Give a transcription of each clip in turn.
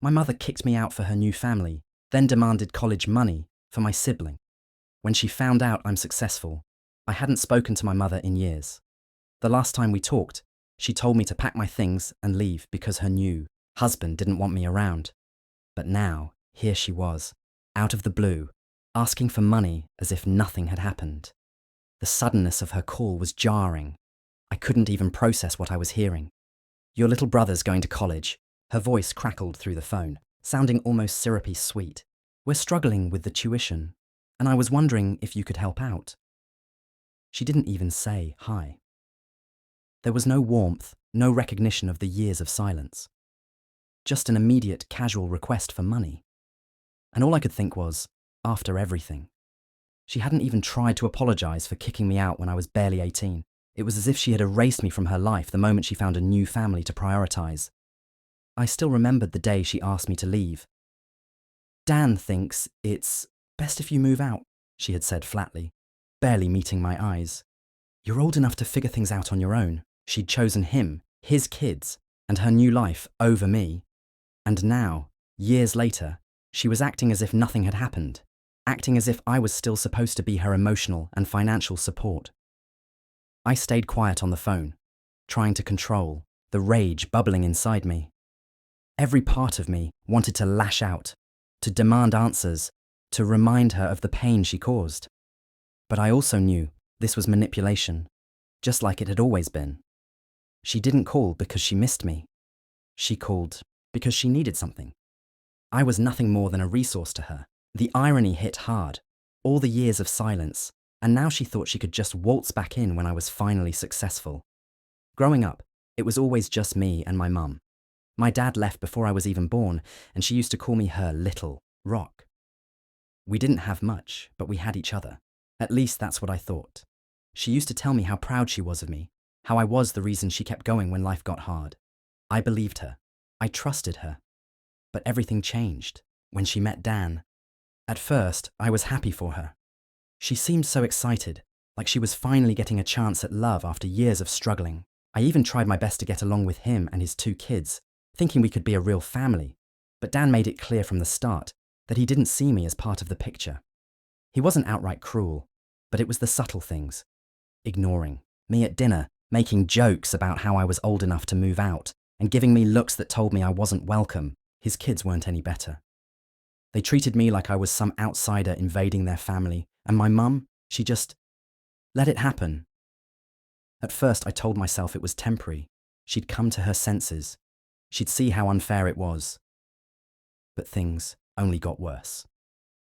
My mother kicked me out for her new family, then demanded college money for my sibling. When she found out I'm successful, I hadn't spoken to my mother in years. The last time we talked, she told me to pack my things and leave because her new husband didn't want me around. But now, here she was, out of the blue, asking for money as if nothing had happened. The suddenness of her call was jarring. I couldn't even process what I was hearing. "Your little brother's going to college." Her voice crackled through the phone, sounding almost syrupy sweet. "We're struggling with the tuition, and I was wondering if you could help out." She didn't even say hi. There was no warmth, no recognition of the years of silence. Just an immediate, casual request for money. And all I could think was, after everything. She hadn't even tried to apologize for kicking me out when I was barely 18. It was as if she had erased me from her life the moment she found a new family to prioritize. I still remembered the day she asked me to leave. "Dan thinks it's best if you move out," she had said flatly, barely meeting my eyes. "You're old enough to figure things out on your own." She'd chosen him, his kids, and her new life over me. And now, years later, she was acting as if nothing had happened, acting as if I was still supposed to be her emotional and financial support. I stayed quiet on the phone, trying to control the rage bubbling inside me. Every part of me wanted to lash out, to demand answers, to remind her of the pain she caused. But I also knew this was manipulation, just like it had always been. She didn't call because she missed me. She called because she needed something. I was nothing more than a resource to her. The irony hit hard. All the years of silence, and now she thought she could just waltz back in when I was finally successful. Growing up, it was always just me and my mum. My dad left before I was even born, and she used to call me her little rock. We didn't have much, but we had each other. At least that's what I thought. She used to tell me how proud she was of me, how I was the reason she kept going when life got hard. I believed her. I trusted her. But everything changed when she met Dan. At first, I was happy for her. She seemed so excited, like she was finally getting a chance at love after years of struggling. I even tried my best to get along with him and his 2 kids, thinking we could be a real family. But Dan made it clear from the start that he didn't see me as part of the picture. He wasn't outright cruel, but it was the subtle things. Ignoring me at dinner, making jokes about how I was old enough to move out, and giving me looks that told me I wasn't welcome. His kids weren't any better. They treated me like I was some outsider invading their family, and my mum, she just let it happen. At first, I told myself it was temporary. She'd come to her senses. She'd see how unfair it was. But things only got worse.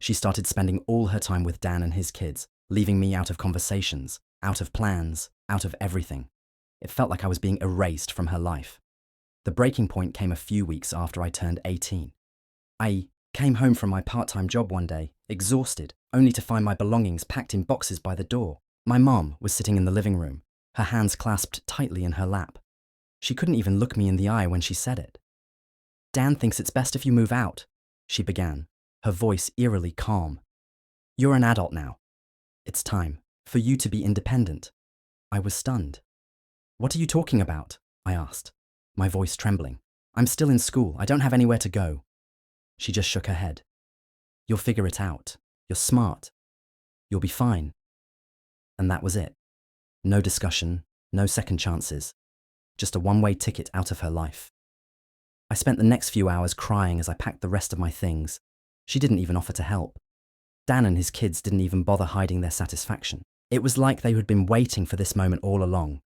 She started spending all her time with Dan and his kids, leaving me out of conversations, out of plans, out of everything. It felt like I was being erased from her life. The breaking point came a few weeks after I turned 18. I came home from my part-time job one day, exhausted, only to find my belongings packed in boxes by the door. My mom was sitting in the living room, her hands clasped tightly in her lap. She couldn't even look me in the eye when she said it. "Dan thinks it's best if you move out," she began, her voice eerily calm. "You're an adult now. It's time for you to be independent." I was stunned. "What are you talking about?" I asked, my voice trembling. "I'm still in school. I don't have anywhere to go." She just shook her head. "You'll figure it out. You're smart. You'll be fine." And that was it. No discussion, no second chances. Just a one-way ticket out of her life. I spent the next few hours crying as I packed the rest of my things. She didn't even offer to help. Dan and his kids didn't even bother hiding their satisfaction. It was like they had been waiting for this moment all along.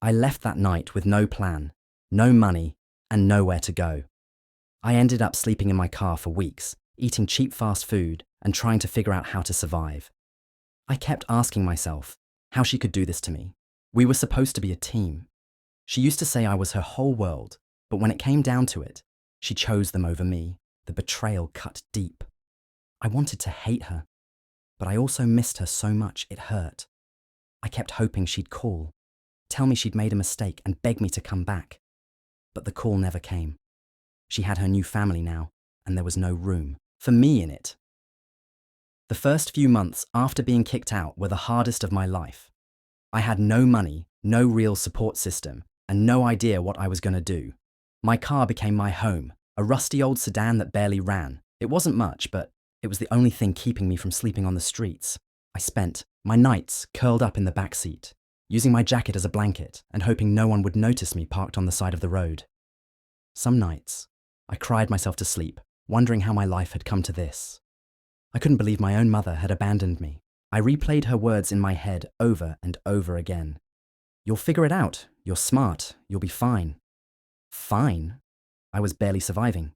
I left that night with no plan, no money, and nowhere to go. I ended up sleeping in my car for weeks, eating cheap fast food and trying to figure out how to survive. I kept asking myself how she could do this to me. We were supposed to be a team. She used to say I was her whole world, but when it came down to it, she chose them over me. The betrayal cut deep. I wanted to hate her, but I also missed her so much it hurt. I kept hoping she'd call, tell me she'd made a mistake and beg me to come back. But the call never came. She had her new family now, and there was no room for me in it. The first few months after being kicked out were the hardest of my life. I had no money, no real support system, and no idea what I was going to do. My car became my home, a rusty old sedan that barely ran. It wasn't much, but it was the only thing keeping me from sleeping on the streets. I spent my nights curled up in the back seat, using my jacket as a blanket and hoping no one would notice me parked on the side of the road. Some nights, I cried myself to sleep, wondering how my life had come to this. I couldn't believe my own mother had abandoned me. I replayed her words in my head over and over again. "You'll figure it out. You're smart. You'll be fine." Fine? I was barely surviving.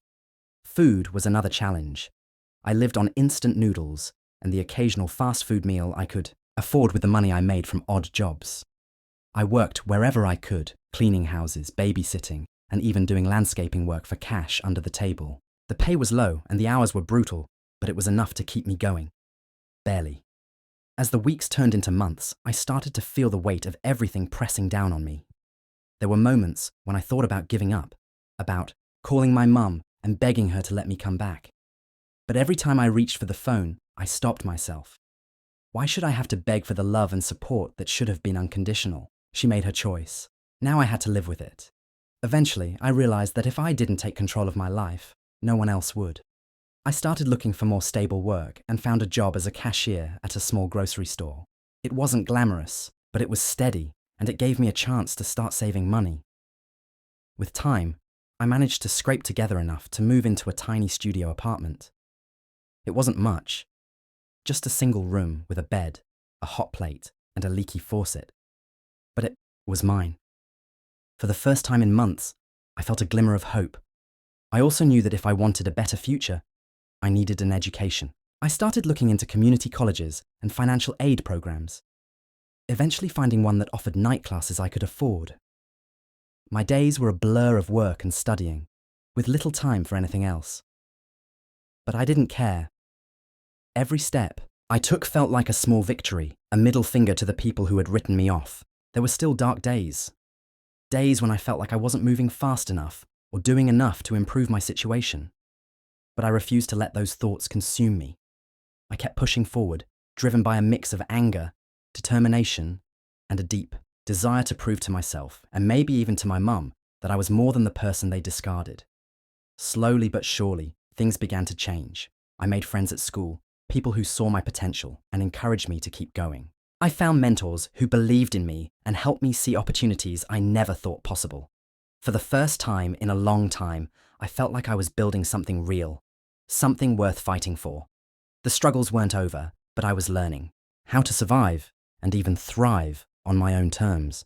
Food was another challenge. I lived on instant noodles and the occasional fast food meal I could afford with the money I made from odd jobs. I worked wherever I could, cleaning houses, babysitting, and even doing landscaping work for cash under the table. The pay was low and the hours were brutal, but it was enough to keep me going. Barely. As the weeks turned into months, I started to feel the weight of everything pressing down on me. There were moments when I thought about giving up, about calling my mum and begging her to let me come back. But every time I reached for the phone, I stopped myself. Why should I have to beg for the love and support that should have been unconditional? She made her choice. Now I had to live with it. Eventually, I realized that if I didn't take control of my life, no one else would. I started looking for more stable work and found a job as a cashier at a small grocery store. It wasn't glamorous, but it was steady, and it gave me a chance to start saving money. With time, I managed to scrape together enough to move into a tiny studio apartment. It wasn't much, just a single room with a bed, a hot plate, and a leaky faucet. But it was mine. For the first time in months, I felt a glimmer of hope. I also knew that if I wanted a better future, I needed an education. I started looking into community colleges and financial aid programs, eventually finding one that offered night classes I could afford. My days were a blur of work and studying, with little time for anything else. But I didn't care. Every step I took felt like a small victory, a middle finger to the people who had written me off. There were still dark days. Days when I felt like I wasn't moving fast enough or doing enough to improve my situation. But I refused to let those thoughts consume me. I kept pushing forward, driven by a mix of anger, determination, and a deep desire to prove to myself, and maybe even to my mum, that I was more than the person they discarded. Slowly but surely, things began to change. I made friends at school, people who saw my potential and encouraged me to keep going. I found mentors who believed in me and helped me see opportunities I never thought possible. For the first time in a long time, I felt like I was building something real, something worth fighting for. The struggles weren't over, but I was learning how to survive and even thrive on my own terms.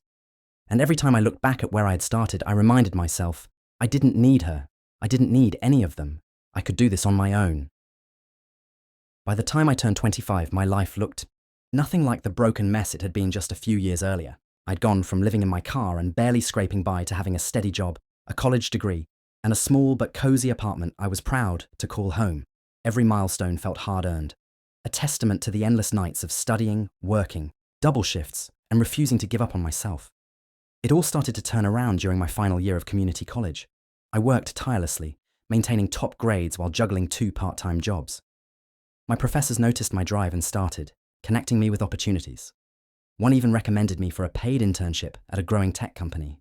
And every time I looked back at where I had started, I reminded myself, I didn't need her. I didn't need any of them. I could do this on my own. By the time I turned 25, my life looked nothing like the broken mess it had been just a few years earlier. I'd gone from living in my car and barely scraping by to having a steady job, a college degree, and a small but cozy apartment I was proud to call home. Every milestone felt hard-earned, a testament to the endless nights of studying, working, double shifts, and refusing to give up on myself. It all started to turn around during my final year of community college. I worked tirelessly, maintaining top grades while juggling 2 part-time jobs. My professors noticed my drive and started connecting me with opportunities. One even recommended me for a paid internship at a growing tech company.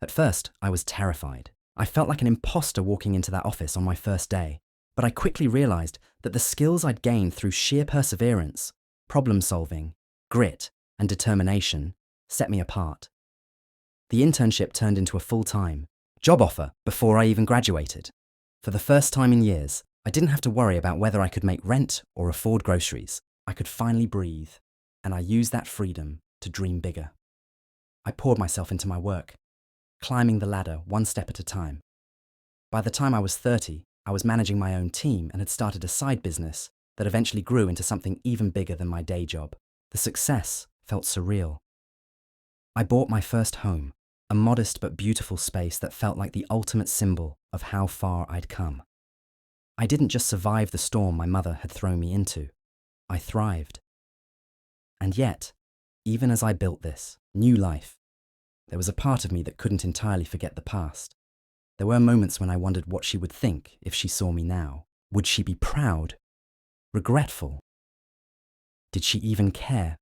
At first, I was terrified. I felt like an imposter walking into that office on my first day, but I quickly realized that the skills I'd gained through sheer perseverance, problem solving, grit, and determination set me apart. The internship turned into a full-time job offer before I even graduated. For the first time in years, I didn't have to worry about whether I could make rent or afford groceries. I could finally breathe, and I used that freedom to dream bigger. I poured myself into my work, climbing the ladder one step at a time. By the time I was 30, I was managing my own team and had started a side business that eventually grew into something even bigger than my day job. The success felt surreal. I bought my first home, a modest but beautiful space that felt like the ultimate symbol of how far I'd come. I didn't just survive the storm my mother had thrown me into. I thrived. And yet, even as I built this new life, there was a part of me that couldn't entirely forget the past. There were moments when I wondered what she would think if she saw me now. Would she be proud? Regretful? Did she even care?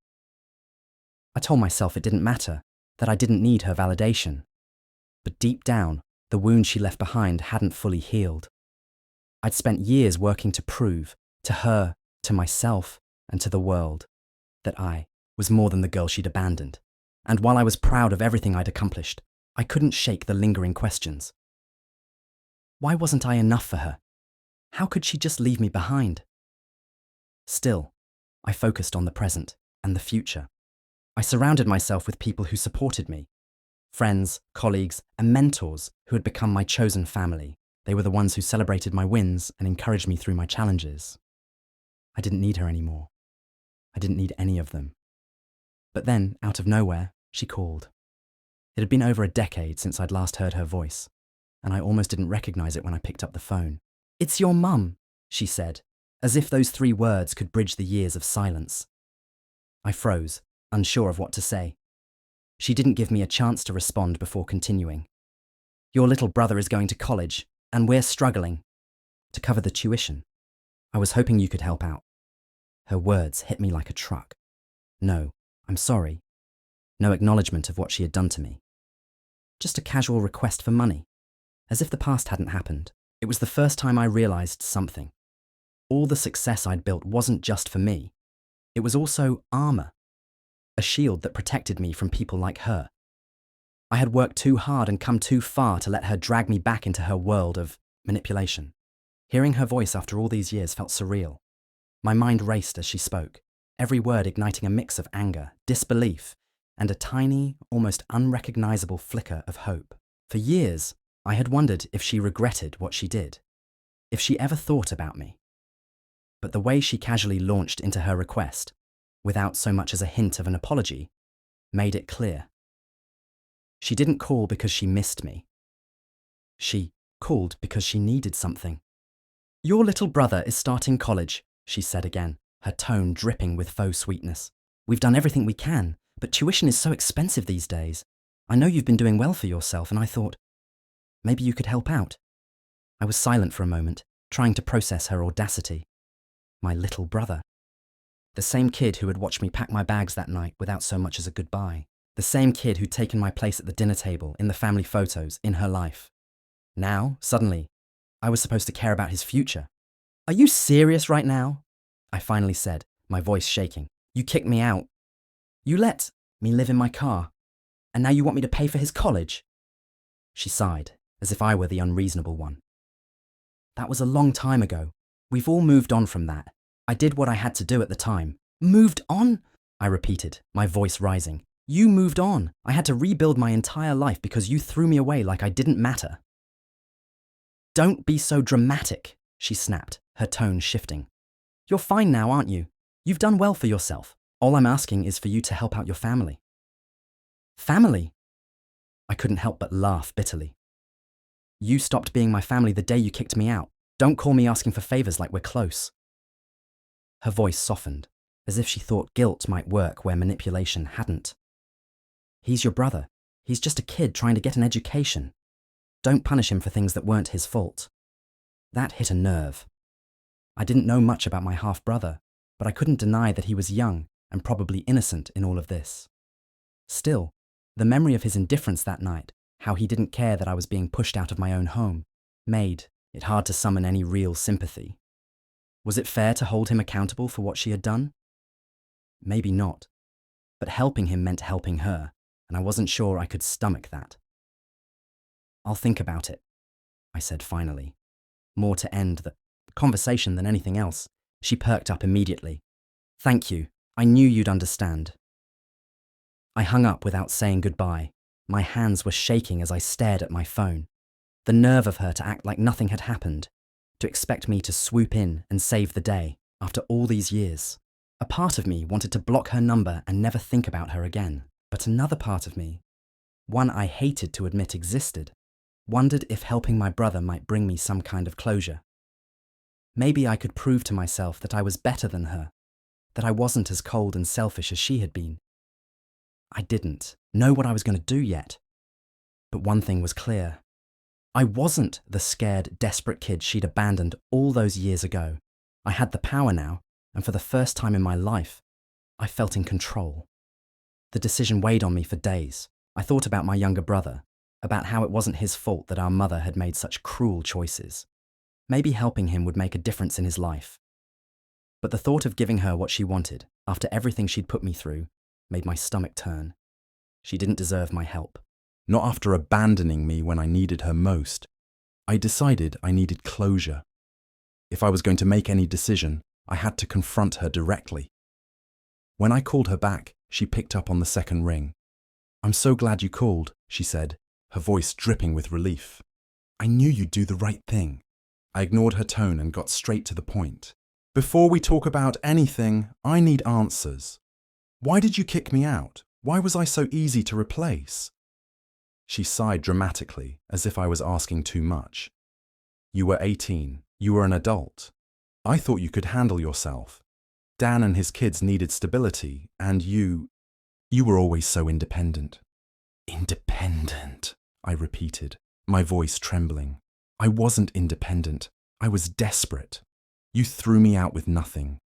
I told myself it didn't matter, that I didn't need her validation. But deep down, The wound she left behind hadn't fully healed. I'd spent years working to prove, to her, to myself, and to the world, that I was more than the girl she'd abandoned. And while I was proud of everything I'd accomplished, I couldn't shake the lingering questions. Why wasn't I enough for her? How could she just leave me behind? Still, I focused on the present and the future. I surrounded myself with people who supported me. Friends, colleagues, and mentors who had become my chosen family. They were the ones who celebrated my wins and encouraged me through my challenges. I didn't need her anymore. I didn't need any of them. But then, out of nowhere, she called. It had been over a decade since I'd last heard her voice, and I almost didn't recognize it when I picked up the phone. "It's your mum," she said, as if those 3 words could bridge the years of silence. I froze, unsure of what to say. She didn't give me a chance to respond before continuing. "Your little brother is going to college, and we're struggling to cover the tuition. I was hoping you could help out." Her words hit me like a truck. No, I'm sorry. No acknowledgement of what she had done to me. Just a casual request for money, as if the past hadn't happened. It was the first time I realized something. All the success I'd built wasn't just for me. It was also armor, a shield that protected me from people like her. I had worked too hard and come too far to let her drag me back into her world of manipulation. Hearing her voice after all these years felt surreal. My mind raced as she spoke, every word igniting a mix of anger, disbelief, and a tiny, almost unrecognizable flicker of hope. For years, I had wondered if she regretted what she did, if she ever thought about me. But the way she casually launched into her request, without so much as a hint of an apology, made it clear. She didn't call because she missed me. She called because she needed something. "Your little brother is starting college," she said again, her tone dripping with faux sweetness. "We've done everything we can, but tuition is so expensive these days. I know you've been doing well for yourself, and I thought, maybe you could help out." I was silent for a moment, trying to process her audacity. My little brother. The same kid who had watched me pack my bags that night without so much as a goodbye. The same kid who'd taken my place at the dinner table in the family photos in her life. Now, suddenly, I was supposed to care about his future. "Are you serious right now?" I finally said, my voice shaking. "You kicked me out. You let me live in my car, and now you want me to pay for his college?" She sighed, as if I were the unreasonable one. "That was a long time ago. We've all moved on from that. I did what I had to do at the time." "Moved on?" I repeated, my voice rising. "You moved on. I had to rebuild my entire life because you threw me away like I didn't matter." "Don't be so dramatic," she snapped, her tone shifting. "You're fine now, aren't you? You've done well for yourself. All I'm asking is for you to help out your family." "Family?" I couldn't help but laugh bitterly. "You stopped being my family the day you kicked me out. Don't call me asking for favors like we're close." Her voice softened, as if she thought guilt might work where manipulation hadn't. "He's your brother. He's just a kid trying to get an education. Don't punish him for things that weren't his fault." That hit a nerve. I didn't know much about my half-brother, but I couldn't deny that he was young and probably innocent in all of this. Still, the memory of his indifference that night, how he didn't care that I was being pushed out of my own home, made it hard to summon any real sympathy. Was it fair to hold him accountable for what she had done? Maybe not, but helping him meant helping her, and I wasn't sure I could stomach that. "I'll think about it," I said finally. More to end the conversation than anything else. She perked up immediately. "Thank you. I knew you'd understand." I hung up without saying goodbye. My hands were shaking as I stared at my phone. The nerve of her to act like nothing had happened, to expect me to swoop in and save the day after all these years. A part of me wanted to block her number and never think about her again, but another part of me, one I hated to admit existed, wondered if helping my brother might bring me some kind of closure. Maybe I could prove to myself that I was better than her, that I wasn't as cold and selfish as she had been. I didn't know what I was going to do yet. But one thing was clear. I wasn't the scared, desperate kid she'd abandoned all those years ago. I had the power now, and for the first time in my life, I felt in control. The decision weighed on me for days. I thought about my younger brother, about how it wasn't his fault that our mother had made such cruel choices. Maybe helping him would make a difference in his life. But the thought of giving her what she wanted, after everything she'd put me through, made my stomach turn. She didn't deserve my help. Not after abandoning me when I needed her most. I decided I needed closure. If I was going to make any decision, I had to confront her directly. When I called her back, she picked up on the second ring. "I'm so glad you called," she said, her voice dripping with relief. "I knew you'd do the right thing." I ignored her tone and got straight to the point. "Before we talk about anything, I need answers. Why did you kick me out? Why was I so easy to replace?" She sighed dramatically, as if I was asking too much. "You were 18. You were an adult. I thought you could handle yourself. Dan and his kids needed stability, and you were always so independent." "Independent," I repeated, my voice trembling. "I wasn't independent. I was desperate. You threw me out with nothing.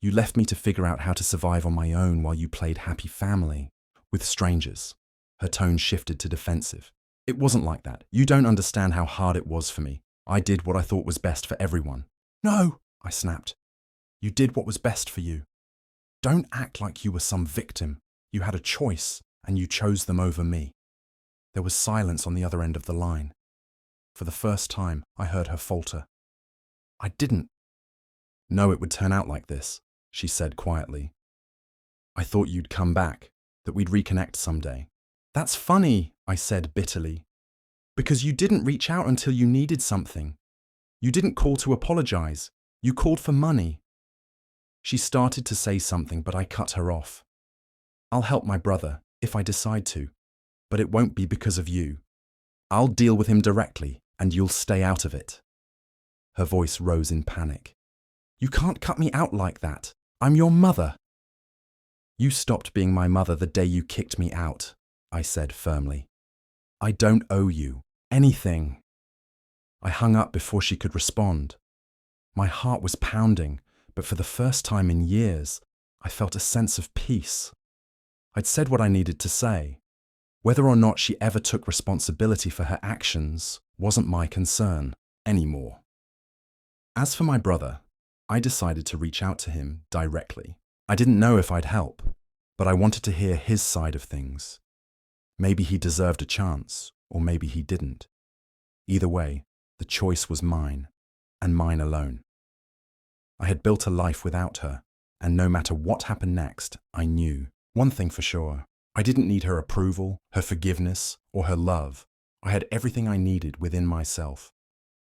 You left me to figure out how to survive on my own while you played happy family with strangers." Her tone shifted to defensive. "It wasn't like that. You don't understand how hard it was for me. I did what I thought was best for everyone." "No," I snapped. "You did what was best for you. Don't act like you were some victim. You had a choice, and you chose them over me." There was silence on the other end of the line. For the first time, I heard her falter. "I didn't know it would turn out like this," she said quietly. "I thought you'd come back, that we'd reconnect someday." "That's funny," I said bitterly, "because you didn't reach out until you needed something. You didn't call to apologize. You called for money." She started to say something, but I cut her off. "I'll help my brother, if I decide to, but it won't be because of you. I'll deal with him directly, and you'll stay out of it." Her voice rose in panic. "You can't cut me out like that. I'm your mother." "You stopped being my mother the day you kicked me out," I said firmly. "I don't owe you anything." I hung up before she could respond. My heart was pounding, but for the first time in years, I felt a sense of peace. I'd said what I needed to say. Whether or not she ever took responsibility for her actions wasn't my concern anymore. As for my brother, I decided to reach out to him directly. I didn't know if I'd help, but I wanted to hear his side of things. Maybe he deserved a chance, or maybe he didn't. Either way, the choice was mine, and mine alone. I had built a life without her, and no matter what happened next, I knew one thing for sure. I didn't need her approval, her forgiveness, or her love. I had everything I needed within myself.